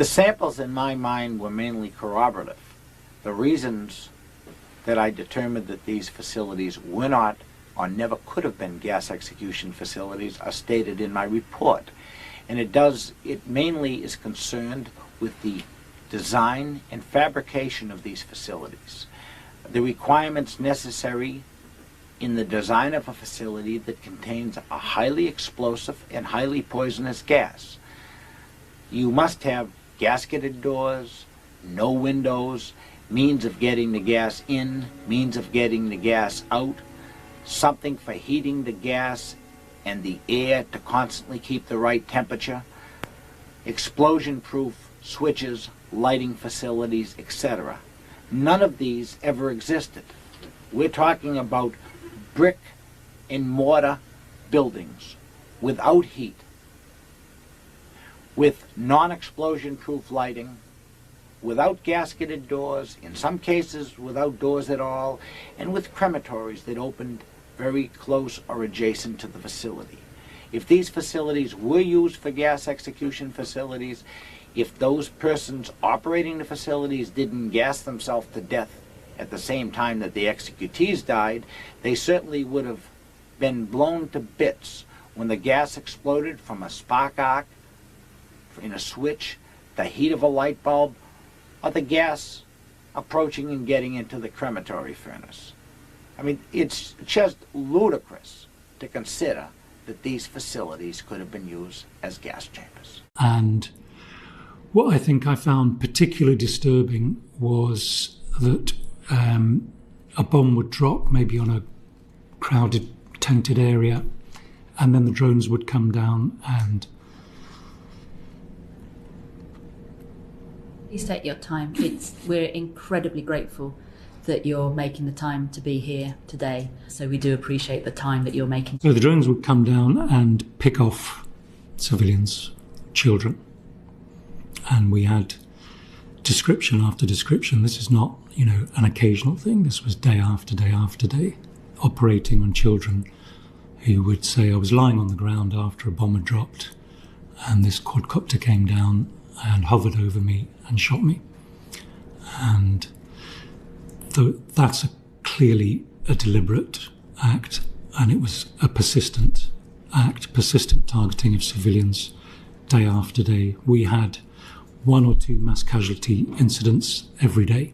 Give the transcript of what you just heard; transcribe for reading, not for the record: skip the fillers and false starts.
The samples in my mind were mainly corroborative. The reasons that I determined that these facilities were not or never could have been gas execution facilities are stated in my report. And it mainly is concerned with the design and fabrication of these facilities. The requirements necessary in the design of a facility that contains a highly explosive and highly poisonous gas. You must have gasketed doors, no windows, means of getting the gas in, means of getting the gas out, something for heating the gas and the air to constantly keep the right temperature, explosion-proof switches, lighting facilities, etc. None of these ever existed. We're talking about brick and mortar buildings without heat, with non-explosion proof lighting, without gasketed doors, in some cases without doors at all, and with crematories that opened very close or adjacent to the facility. If these facilities were used for gas execution facilities, if those persons operating the facilities didn't gas themselves to death at the same time that the executees died, they certainly would have been blown to bits when the gas exploded from a spark arc in a switch, the heat of a light bulb, or the gas approaching and getting into the crematory furnace. I mean, it's just ludicrous to consider that these facilities could have been used as gas chambers. And what I think I found particularly disturbing was that a bomb would drop maybe on a crowded, tented area, and then the drones would come down and... Please take your time. We're incredibly grateful that you're making the time to be here today. So we do appreciate the time that you're making. So the drones would come down and pick off civilians, children. And we had description after description. This is not, an occasional thing. This was day after day after day, operating on children who would say, I was lying on the ground after a bomb had dropped, and this quadcopter came down and hovered over me and shot me. And that's clearly a deliberate act, and it was a persistent act, persistent targeting of civilians day after day. We had 1 or 2 mass casualty incidents every day.